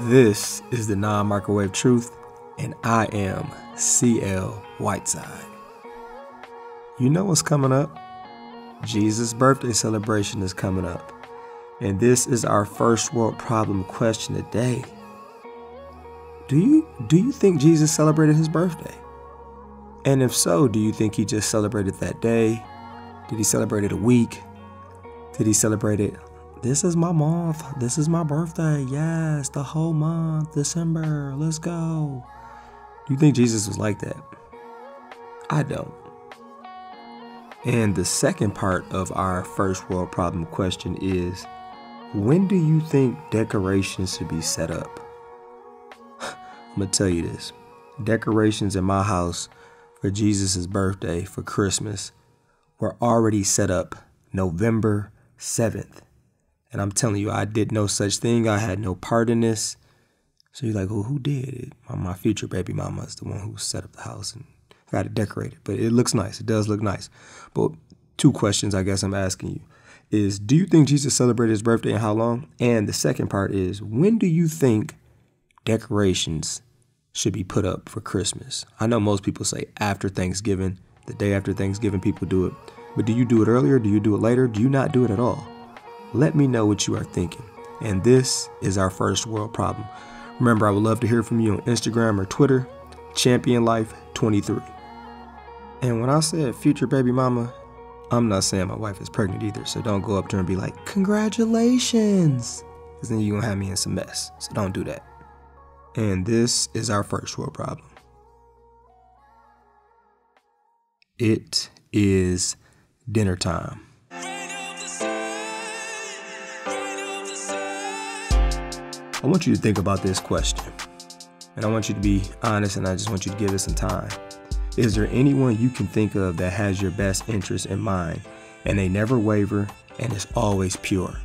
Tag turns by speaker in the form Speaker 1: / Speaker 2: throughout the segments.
Speaker 1: This is the Non-Microwave Truth, and I am CL Whiteside. You know what's coming up? Jesus' birthday celebration is coming up, and this is our first world problem question today. Do you think Jesus celebrated his birthday? And if so, do you think he just celebrated that day? Did he celebrate it a week? Did he celebrate it, this is my month, this is my birthday, yes, the whole month, December, let's go? Do you think Jesus was like that? I don't. And the second part of our first world problem question is, when do you think decorations should be set up? I'm going to tell you this. Decorations in my house for Jesus' birthday, for Christmas, were already set up November 7th. And I'm telling you, I did no such thing. I had no part in this. So you're like, well, who did it? My future baby mama is the one who set up the house and got it decorated. But it looks nice. It does look nice. But two questions I guess I'm asking you is, do you think Jesus celebrated his birthday and how long? And the second part is, when do you think decorations should be put up for Christmas? I know most people say after Thanksgiving, the day after Thanksgiving, people do it. But do you do it earlier? Do you do it later? Do you not do it at all? Let me know what you are thinking. And this is our first world problem. Remember, I would love to hear from you on Instagram or Twitter, ChampionLife23. And when I said future baby mama, I'm not saying my wife is pregnant either. So don't go up to her and be like, congratulations, because then you're going to have me in some mess. So don't do that. And this is our first world problem. It is dinner time. I want you to think about this question, and I want you to be honest, and I just want you to give it some time. Is there anyone you can think of that has your best interest in mind, and they never waver, and it's always pure,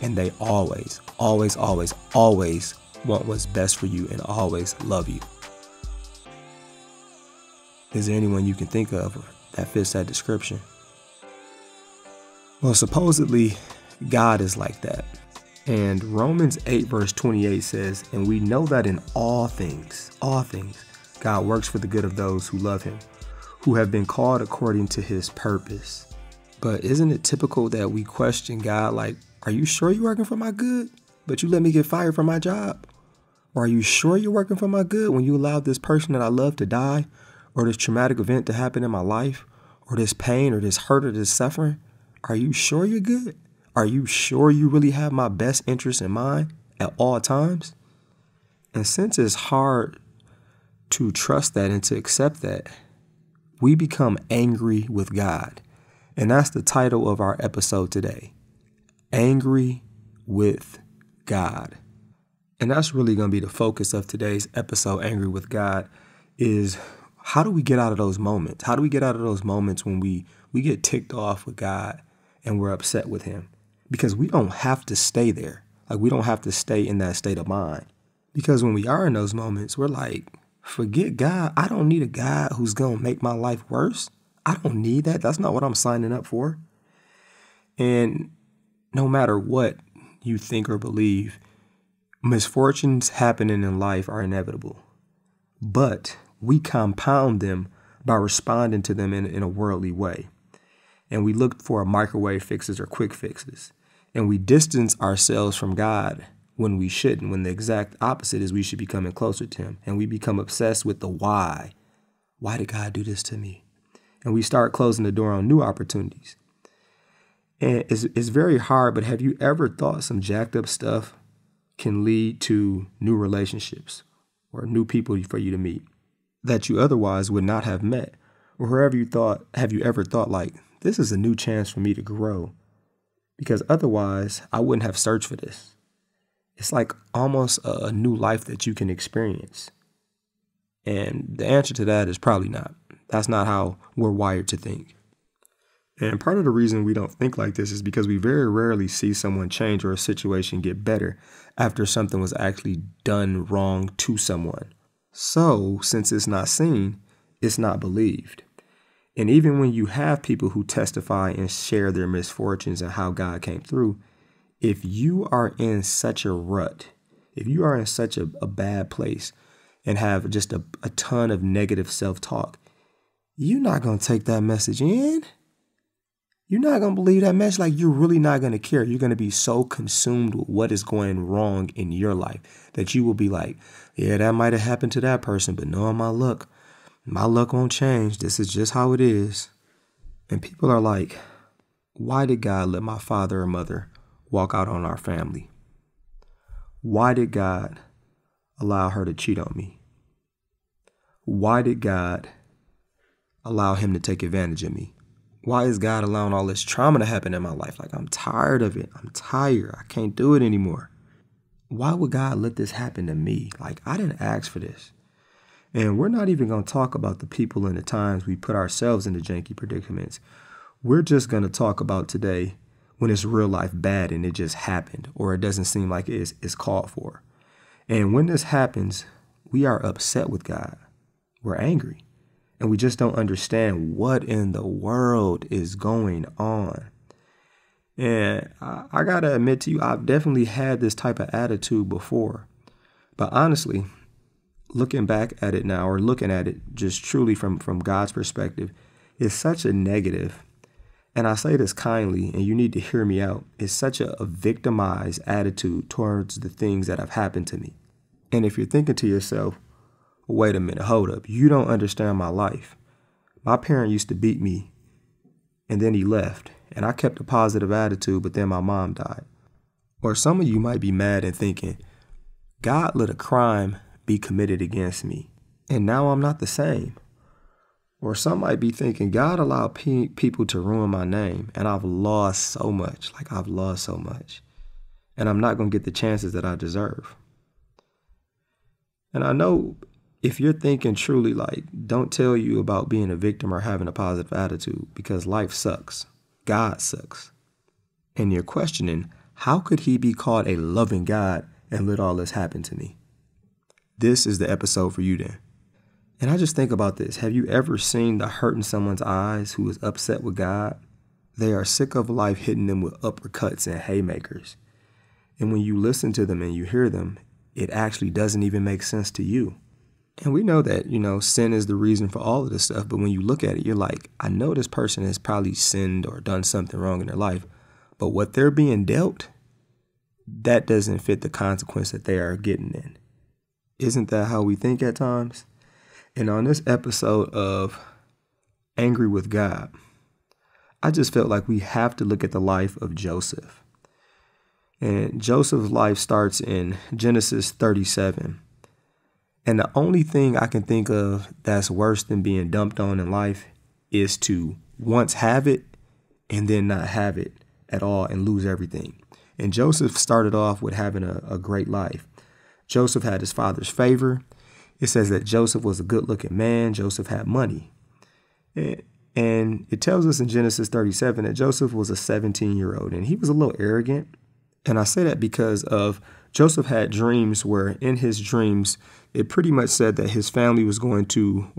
Speaker 1: and they always want what's best for you and always love you? Is there anyone you can think of that fits that description? Well, supposedly God is like that. And Romans 8 verse 28 says, and we know that in all things, God works for the good of those who love him, who have been called according to his purpose. But isn't it typical that we question God like, are you sure you're working for my good, but you let me get fired from my job? Or are you sure you're working for my good when you allowed this person that I love to die, or this traumatic event to happen in my life, or this pain or this hurt or this suffering? Are you sure you're good? Are you sure you really have my best interest in mind at all times? And since it's hard to trust that and to accept that, we become angry with God. And that's the title of our episode today. Angry with God. And that's really going to be the focus of today's episode, Angry with God, is how do we get out of those moments? How do we get out of those moments when we get ticked off with God and we're upset with him? Because we don't have to stay there. Like, we don't have to stay in that state of mind. Because when we are in those moments, we're like, forget God. I don't need a God who's going to make my life worse. I don't need that. That's not what I'm signing up for. And no matter what you think or believe, misfortunes happening in life are inevitable. But we compound them by responding to them in a worldly way. And we look for microwave fixes or quick fixes. And we distance ourselves from God when we shouldn't, when the exact opposite is we should be coming closer to him. And we become obsessed with the why. Why did God do this to me? And we start closing the door on new opportunities. And it's very hard, but have you ever thought some jacked up stuff can lead to new relationships or new people for you to meet that you otherwise would not have met? Or have you ever thought like, this is a new chance for me to grow, because otherwise I wouldn't have searched for this. It's like almost a new life that you can experience. And the answer to that is probably not. That's not how we're wired to think. And part of the reason we don't think like this is because we very rarely see someone change or a situation get better after something was actually done wrong to someone. So since it's not seen, it's not believed. And even when you have people who testify and share their misfortunes and how God came through, if you are in such a rut, if you are in such a bad place and have just a ton of negative self-talk, you're not going to take that message in. You're not going to believe that message. Like, you're really not going to care. You're going to be so consumed with what is going wrong in your life that you will be like, yeah, that might have happened to that person, but no, my luck won't change. This is just how it is. And people are like, why did God let my father or mother walk out on our family? Why did God allow her to cheat on me? Why did God allow him to take advantage of me? Why is God allowing all this trauma to happen in my life? Like, I'm tired of it. I'm tired. I can't do it anymore. Why would God let this happen to me? Like, I didn't ask for this. And we're not even going to talk about the people and the times we put ourselves into janky predicaments. We're just going to talk about today when it's real life bad and it just happened, or it doesn't seem like it's called for. And when this happens, we are upset with God. We're angry. And we just don't understand what in the world is going on. And I got to admit to you, I've definitely had this type of attitude before. But honestly, looking back at it now, or looking at it just truly from God's perspective, is such a negative. And I say this kindly, and you need to hear me out. It's such a victimized attitude towards the things that have happened to me. And if you're thinking to yourself, wait a minute, hold up, you don't understand my life. My parent used to beat me, and then he left, and I kept a positive attitude, but then my mom died. Or some of you might be mad and thinking, God let a crime be committed against me, and now I'm not the same. Or some might be thinking, God allowed people to ruin my name, and I've lost so much. Like, I've lost so much, and I'm not going to get the chances that I deserve. And I know if you're thinking truly, like, don't tell you about being a victim or having a positive attitude, because life sucks. God sucks. And you're questioning, how could he be called a loving God and let all this happen to me? This is the episode for you then. And I just think about this. Have you ever seen the hurt in someone's eyes who is upset with God? They are sick of life hitting them with uppercuts and haymakers. And when you listen to them and you hear them, it actually doesn't even make sense to you. And we know that, sin is the reason for all of this stuff. But when you look at it, you're like, I know this person has probably sinned or done something wrong in their life. But what they're being dealt, that doesn't fit the consequence that they are getting in. Isn't that how we think at times? And on this episode of Angry with God, I just felt like we have to look at the life of Joseph. And Joseph's life starts in Genesis 37. And the only thing I can think of that's worse than being dumped on in life is to once have it and then not have it at all and lose everything. And Joseph started off with having a great life. Joseph had his father's favor. It says that Joseph was a good-looking man. Joseph had money. And it tells us in Genesis 37 that Joseph was a 17-year-old, and he was a little arrogant. And I say that because of Joseph had dreams where in his dreams, it pretty much said that his family was going to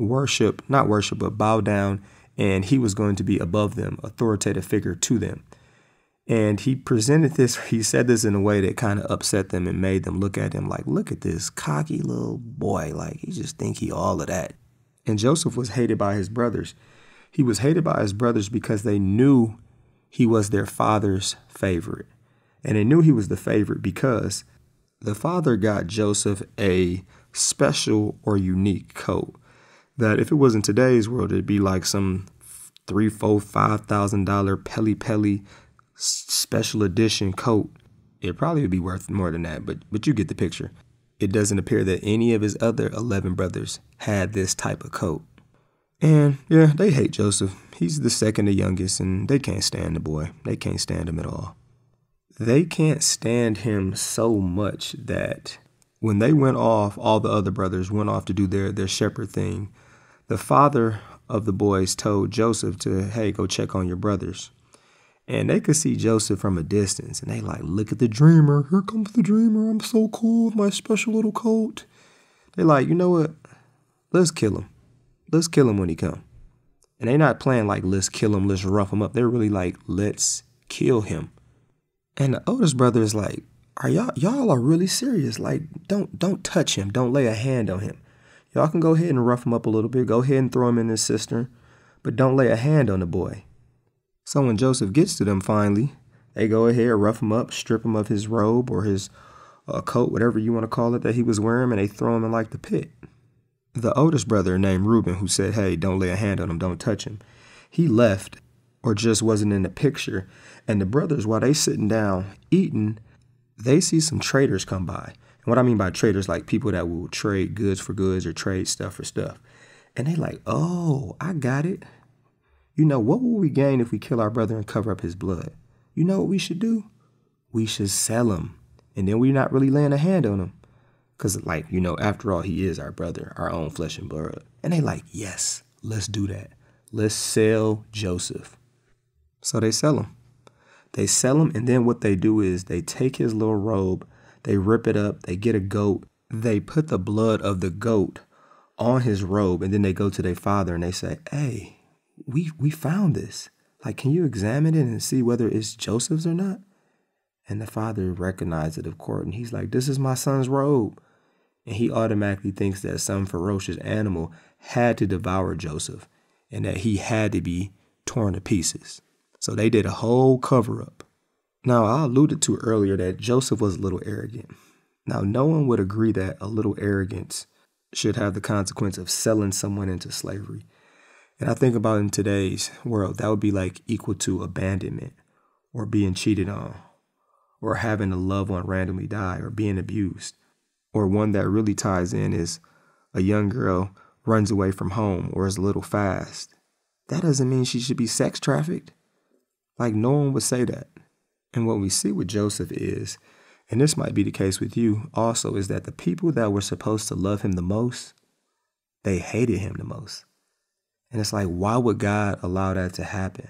Speaker 1: not worship, but bow down, and he was going to be above them, authoritative figure to them. And he said this in a way that kind of upset them and made them look at him like, look at this cocky little boy. Like, he just think he all of that. And Joseph was hated by his brothers. He was hated by his brothers because they knew he was their father's favorite. And they knew he was the favorite because the father got Joseph a special or unique coat that if it was in today's world, it'd be like some $3,000, $4,000, $5,000 Pele special edition coat. It probably would be worth more than that, but you get the picture. It doesn't appear that any of his other 11 brothers had this type of coat. And yeah, they hate Joseph. He's the second youngest, and they can't stand the boy. They can't stand him at all. They can't stand him so much that when they went off, all the other brothers went off to do their shepherd thing. The father of the boys told Joseph to, hey, go check on your brothers. And they could see Joseph from a distance, and they like, look at the dreamer. Here comes the dreamer. I'm so cool with my special little coat. They like, you know what? Let's kill him. Let's kill him when he come. And they not playing like, let's kill him, let's rough him up. They're really like, let's kill him. And the oldest brother is like, are y'all are really serious? Like, don't touch him. Don't lay a hand on him. Y'all can go ahead and rough him up a little bit. Go ahead and throw him in this cistern, but don't lay a hand on the boy. So when Joseph gets to them finally, they go ahead, rough him up, strip him of his robe or his coat, whatever you want to call it, that he was wearing, and they throw him in like the pit. The oldest brother named Reuben, who said, hey, don't lay a hand on him, don't touch him, he left or just wasn't in the picture. And the brothers, while they sitting down eating, they see some traders come by. And what I mean by traders, like people that will trade goods for goods or trade stuff for stuff. And they like, oh, I got it. You know, what will we gain if we kill our brother and cover up his blood? You know what we should do? We should sell him. And then we're not really laying a hand on him. Because, like, you know, after all, he is our brother, our own flesh and blood. And they like, yes, let's do that. Let's sell Joseph. So they sell him. They sell him, and then what they do is they take his little robe, they rip it up, they get a goat, they put the blood of the goat on his robe, and then they go to their father and they say, hey, we found this. Like, can you examine it and see whether it's Joseph's or not? And the father recognized it, of course, and he's like, this is my son's robe. And he automatically thinks that some ferocious animal had to devour Joseph and that he had to be torn to pieces. So they did a whole cover up. Now, I alluded to earlier that Joseph was a little arrogant. Now, no one would agree that a little arrogance should have the consequence of selling someone into slavery. And I think about in today's world, that would be like equal to abandonment or being cheated on or having a loved one randomly die or being abused. Or one that really ties in is a young girl runs away from home or is a little fast. That doesn't mean she should be sex trafficked. Like, no one would say that. And what we see with Joseph is, and this might be the case with you also, is that the people that were supposed to love him the most, they hated him the most. And it's like, why would God allow that to happen?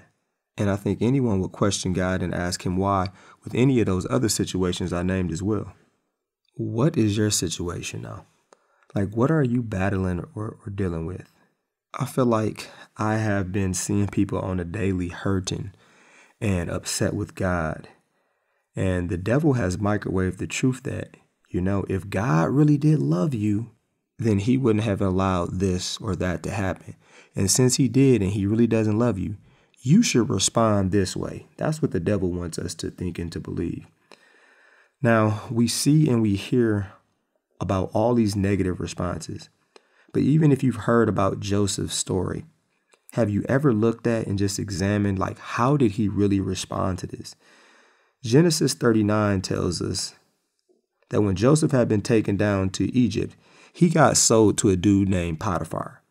Speaker 1: And I think anyone would question God and ask him why with any of those other situations I named as well. What is your situation now? Like, what are you battling or dealing with? I feel like I have been seeing people on a daily hurting and upset with God. And the devil has microwaved the truth that, you know, if God really did love you, then he wouldn't have allowed this or that to happen. And since he did and he really doesn't love you, you should respond this way. That's what the devil wants us to think and to believe. Now, we see and we hear about all these negative responses. But even if you've heard about Joseph's story, have you ever looked at and just examined, like, how did he really respond to this? Genesis 39 tells us that when Joseph had been taken down to Egypt, he got sold to a dude named Potiphar.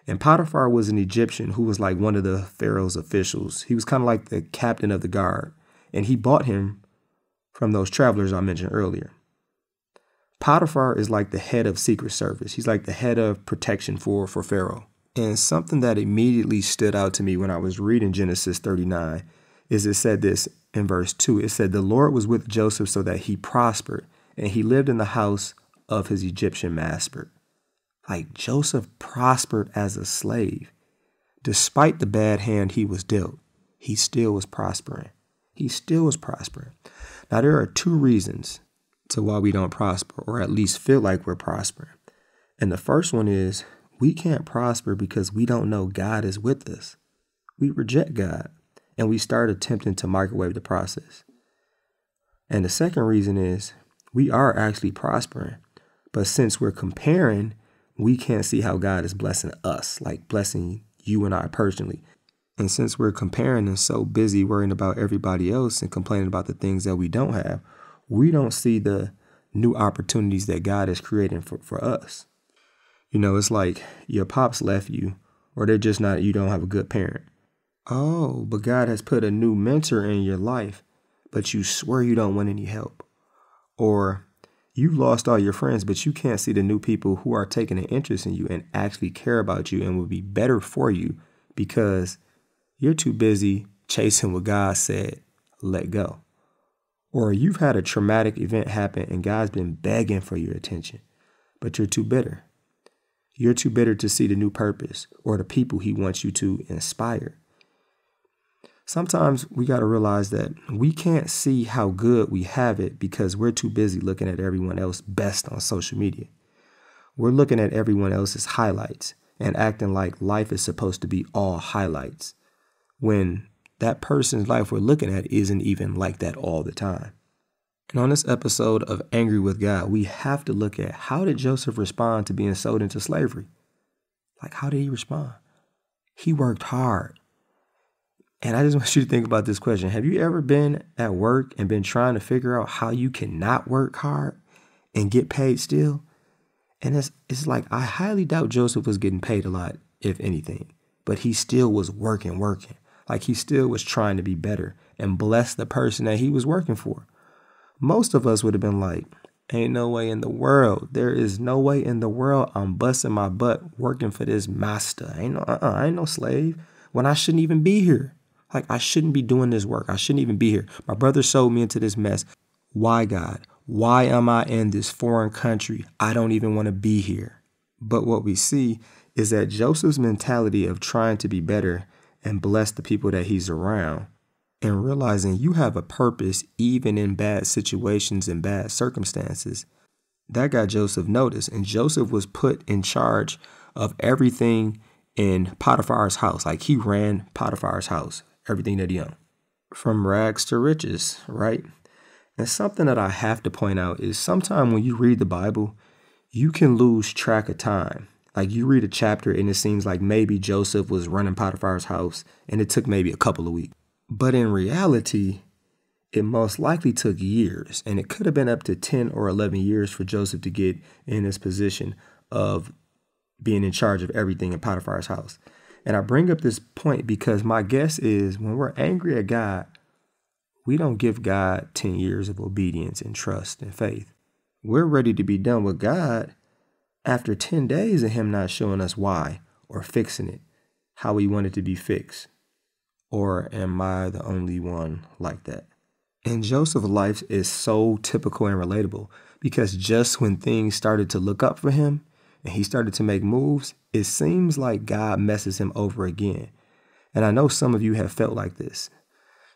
Speaker 1: And Potiphar was an Egyptian who was like one of the Pharaoh's officials. He was kind of like the captain of the guard. And he bought him from those travelers I mentioned earlier. Potiphar is like the head of Secret Service. He's like the head of protection for Pharaoh. And something that immediately stood out to me when I was reading Genesis 39 is it said this in verse 2. It said, the Lord was with Joseph so that he prospered, and he lived in the house of his Egyptian master. Like, Joseph prospered as a slave. Despite the bad hand he was dealt, he still was prospering. He still was prospering. Now, there are two reasons to why we don't prosper, or at least feel like we're prospering. And the first one is we can't prosper because we don't know God is with us. We reject God, and we start attempting to microwave the process. And the second reason is we are actually prospering, but since we're comparing, we can't see how God is blessing us, like blessing you and I personally. And since we're comparing and so busy worrying about everybody else and complaining about the things that we don't have, we don't see the new opportunities that God is creating for us. You know, it's like your pops left you, or they're just not, you don't have a good parent. Oh, but God has put a new mentor in your life, but you swear you don't want any help. Or you've lost all your friends, but you can't see the new people who are taking an interest in you and actually care about you and will be better for you because you're too busy chasing what God said, let go. Or you've had a traumatic event happen and God's been begging for your attention, but you're too bitter. You're too bitter to see the new purpose or the people he wants you to inspire. Sometimes we got to realize that we can't see how good we have it because we're too busy looking at everyone else best on social media. We're looking at everyone else's highlights and acting like life is supposed to be all highlights when that person's life we're looking at isn't even like that all the time. And on this episode of Angry with God, we have to look at how did Joseph respond to being sold into slavery? Like, how did he respond? He worked hard. And I just want you to think about this question. Have you ever been at work and been trying to figure out how you cannot work hard and get paid still? And it's like, I highly doubt Joseph was getting paid a lot, if anything, but he still was working. Like he still was trying to be better and bless the person that he was working for. Most of us would have been like, ain't no way in the world. There is no way in the world I'm busting my butt working for this master. I ain't no slave when I shouldn't even be here. Like, I shouldn't be doing this work. I shouldn't even be here. My brother sold me into this mess. Why, God? Why am I in this foreign country? I don't even want to be here. But what we see is that Joseph's mentality of trying to be better and bless the people that he's around and realizing you have a purpose even in bad situations and bad circumstances, that got Joseph noticed. And Joseph was put in charge of everything in Potiphar's house. Like, he ran Potiphar's house. Everything that he owned, from rags to riches, right? And something that I have to point out is sometimes when you read the Bible, you can lose track of time. Like, you read a chapter and it seems like maybe Joseph was running Potiphar's house and it took maybe a couple of weeks. But in reality, it most likely took years, and it could have been up to 10 or 11 years for Joseph to get in this position of being in charge of everything in Potiphar's house. And I bring up this point because my guess is when we're angry at God, we don't give God 10 years of obedience and trust and faith. We're ready to be done with God after 10 days of him not showing us why or fixing it, how we want it to be fixed. Or am I the only one like that? And Joseph's life is so typical and relatable because just when things started to look up for him, and he started to make moves, it seems like God messes him over again. And I know some of you have felt like this.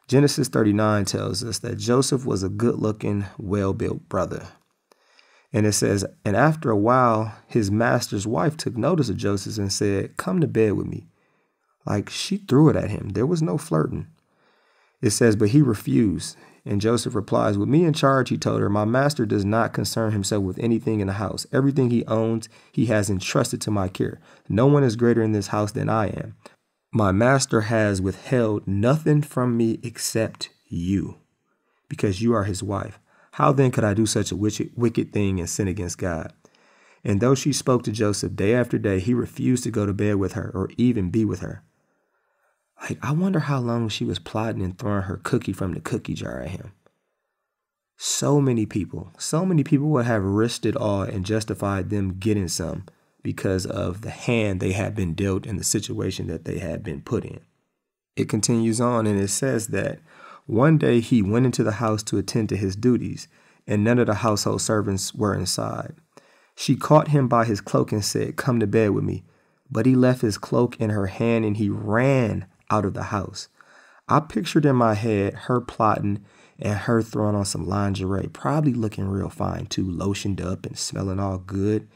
Speaker 1: Genesis 39 tells us that Joseph was a good-looking, well-built brother. And it says, and after a while, his master's wife took notice of Joseph and said, come to bed with me. Like, she threw it at him. There was no flirting. It says, but he refused. And Joseph replies, with me in charge, he told her, my master does not concern himself with anything in the house. Everything he owns, he has entrusted to my care. No one is greater in this house than I am. My master has withheld nothing from me except you, because you are his wife. How then could I do such a wicked thing and sin against God? And though she spoke to Joseph day after day, he refused to go to bed with her or even be with her. Like, I wonder how long she was plotting and throwing her cookie from the cookie jar at him. So many people would have risked it all and justified them getting some because of the hand they had been dealt in the situation that they had been put in. It continues on and it says that one day he went into the house to attend to his duties, and none of the household servants were inside. She caught him by his cloak and said, come to bed with me. But he left his cloak in her hand and he ran out of the house. I pictured in my head her plotting and her throwing on some lingerie, probably looking real fine too, lotioned up and smelling all good,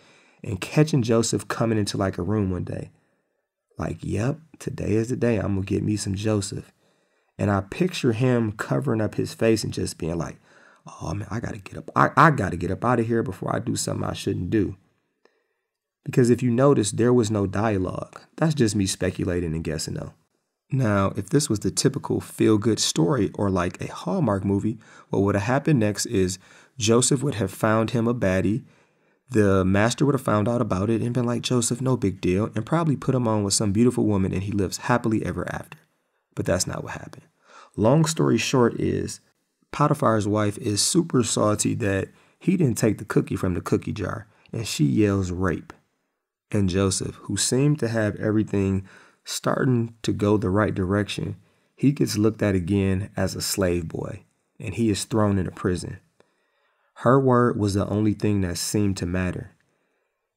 Speaker 1: and catching Joseph coming into like a room one day. Like, yep, today is the day I'm going to get me some Joseph. And I picture him covering up his face and just being like, oh man, I got to get up. I got to get up out of here before I do something I shouldn't do. Because if you notice, there was no dialogue. That's just me speculating and guessing though. Now, if this was the typical feel-good story or like a Hallmark movie, what would have happened next is Joseph would have found him a baddie. The master would have found out about it and been like, Joseph, no big deal, and probably put him on with some beautiful woman and he lives happily ever after. But that's not what happened. Long story short is Potiphar's wife is super salty that he didn't take the cookie from the cookie jar, and she yells rape. And Joseph, who seemed to have everything starting to go the right direction, he gets looked at again as a slave boy, and he is thrown into prison. Her word was the only thing that seemed to matter.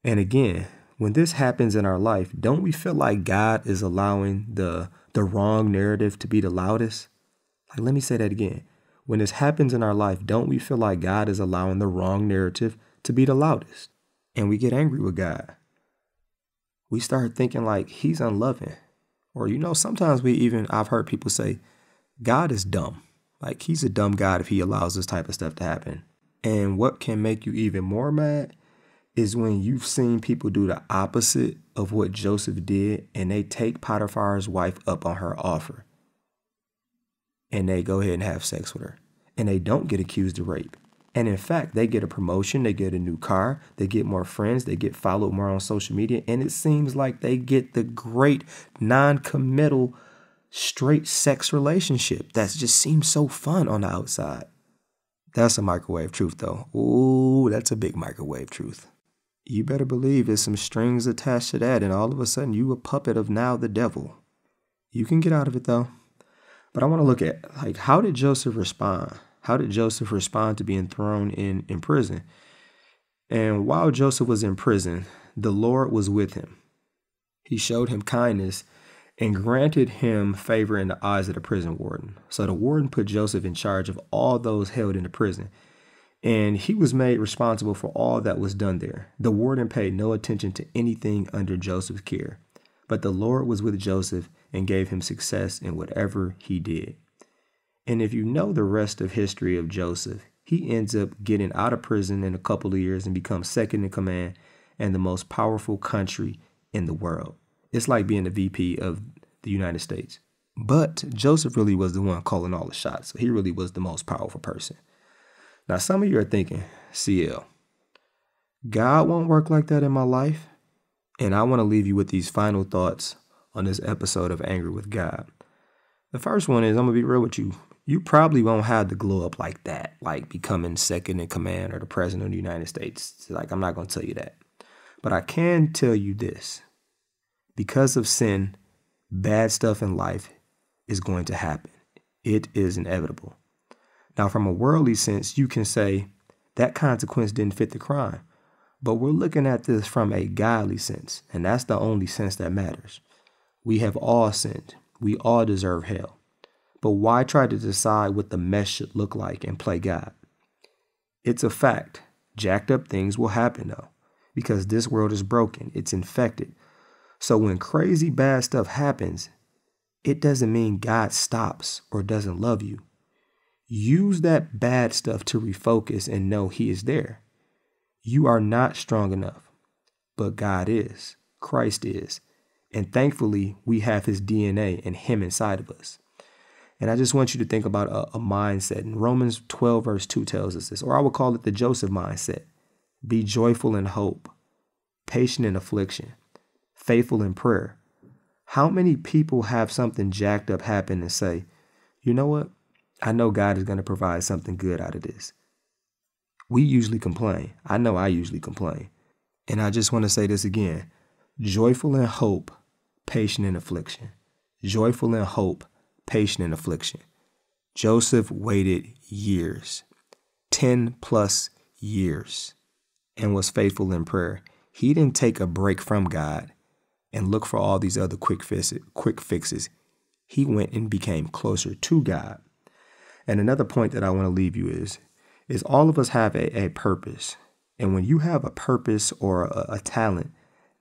Speaker 1: And again, When this happens in our life, don't we feel like God is allowing the wrong narrative to be the loudest? Like, let me say that again. When this happens in our life, don't we feel like God is allowing the wrong narrative to be the loudest? And we get angry with God. We start thinking like he's unloving. Or, sometimes I've heard people say, God is dumb. Like, he's a dumb God if he allows this type of stuff to happen. And what can make you even more mad is when you've seen people do the opposite of what Joseph did, and they take Potiphar's wife up on her offer. And they go ahead and have sex with her. And they don't get accused of rape. And in fact, they get a promotion, they get a new car, they get more friends, they get followed more on social media. And it seems like they get the great non-committal straight sex relationship that just seems so fun on the outside. That's a microwave truth, though. Ooh, that's a big microwave truth. You better believe there's some strings attached to that, and all of a sudden you a puppet of now the devil. You can get out of it, though. But I want to look at, how did Joseph respond? How did Joseph respond to being thrown in prison? And while Joseph was in prison, the Lord was with him. He showed him kindness and granted him favor in the eyes of the prison warden. So the warden put Joseph in charge of all those held in the prison, and he was made responsible for all that was done there. The warden paid no attention to anything under Joseph's care, but the Lord was with Joseph and gave him success in whatever he did. And if you know the rest of history of Joseph, he ends up getting out of prison in a couple of years and becomes second in command and the most powerful country in the world. It's like being the VP of the United States. But Joseph really was the one calling all the shots. So he really was the most powerful person. Now, some of you are thinking, CL, God won't work like that in my life. And I want to leave you with these final thoughts on this episode of Angry with God. The first one is, I'm going to be real with you. You probably won't have the glow up like that, like becoming second in command or the president of the United States. I'm not going to tell you that. But I can tell you this. Because of sin, bad stuff in life is going to happen. It is inevitable. Now, from a worldly sense, you can say that consequence didn't fit the crime. But we're looking at this from a godly sense, and that's the only sense that matters. We have all sinned. We all deserve hell. But why try to decide what the mess should look like and play God? It's a fact. Jacked up things will happen, though, because this world is broken. It's infected. So when crazy bad stuff happens, it doesn't mean God stops or doesn't love you. Use that bad stuff to refocus and know he is there. You are not strong enough, but God is. Christ is. And thankfully, we have his DNA and him inside of us. And I just want you to think about a mindset. And Romans 12 verse 2 tells us this, or I would call it the Joseph mindset. Be joyful in hope, patient in affliction, faithful in prayer. How many people have something jacked up happen and say, you know what? I know God is going to provide something good out of this. We usually complain. I know I usually complain. And I just want to say this again. Joyful in hope, patient in affliction. Joyful in hope, patient in affliction. Joseph waited years, 10 plus years, and was faithful in prayer. He didn't take a break from God and look for all these other quick fixes. He went and became closer to God. And another point that I want to leave you is all of us have a purpose. And when you have a purpose or a talent,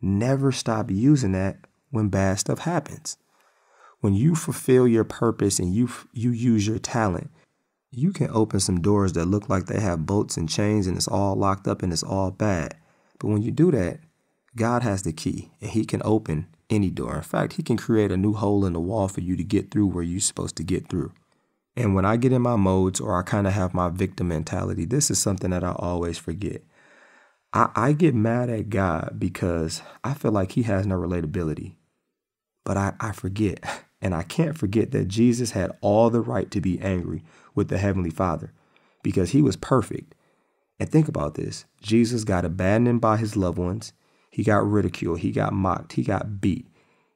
Speaker 1: never stop using that when bad stuff happens. When you fulfill your purpose and you use your talent, you can open some doors that look like they have bolts and chains and it's all locked up and it's all bad. But when you do that, God has the key and he can open any door. In fact, he can create a new hole in the wall for you to get through where you're supposed to get through. And when I get in my modes or I kind of have my victim mentality, this is something that I always forget. I get mad at God because I feel like he has no relatability. But I forget, and I can't forget that Jesus had all the right to be angry with the Heavenly Father because he was perfect. And think about this. Jesus got abandoned by his loved ones. He got ridiculed. He got mocked. He got beat.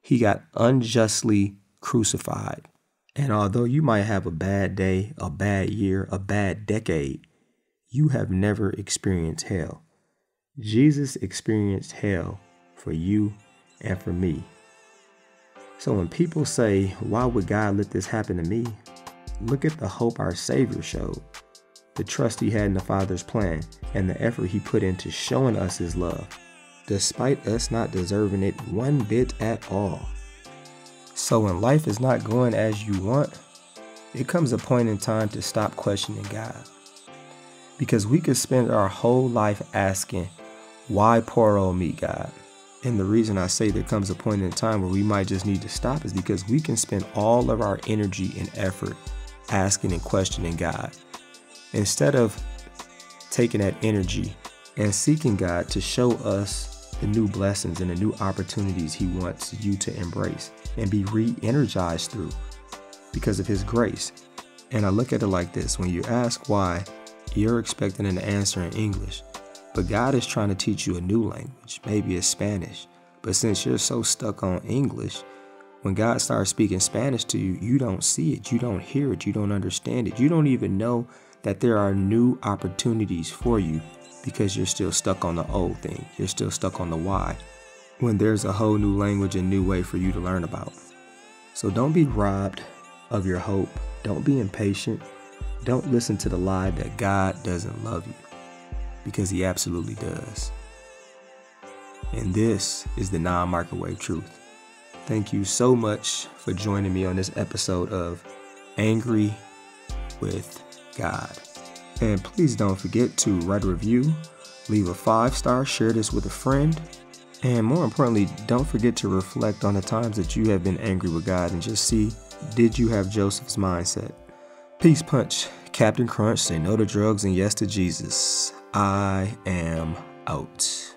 Speaker 1: He got unjustly crucified. And although you might have a bad day, a bad year, a bad decade, you have never experienced hell. Jesus experienced hell for you and for me. So when people say, why would God let this happen to me? Look at the hope our Savior showed, the trust he had in the Father's plan, and the effort he put into showing us his love, despite us not deserving it one bit at all. So when life is not going as you want, it comes a point in time to stop questioning God. Because we could spend our whole life asking, why poor old me, God? And the reason I say there comes a point in time where we might just need to stop is because we can spend all of our energy and effort asking and questioning God, instead of taking that energy and seeking God to show us the new blessings and the new opportunities he wants you to embrace and be re-energized through because of his grace. And I look at it like this: when you ask why, you're expecting an answer in English, but God is trying to teach you a new language. Maybe it's Spanish, but since you're so stuck on English, when God starts speaking Spanish to you, you don't see it, you don't hear it, you don't understand it. You don't even know that there are new opportunities for you because you're still stuck on the old thing. You're still stuck on the why, when there's a whole new language and new way for you to learn about. So don't be robbed of your hope. Don't be impatient. Don't listen to the lie that God doesn't love you, because he absolutely does. And this is the non-microwave truth. Thank you so much for joining me on this episode of Angry with God. And please don't forget to write a review, leave a 5-star, share this with a friend, and more importantly, don't forget to reflect on the times that you have been angry with God and just see, did you have Joseph's mindset? Peace punch, Captain Crunch, say no to drugs and yes to Jesus. I am out.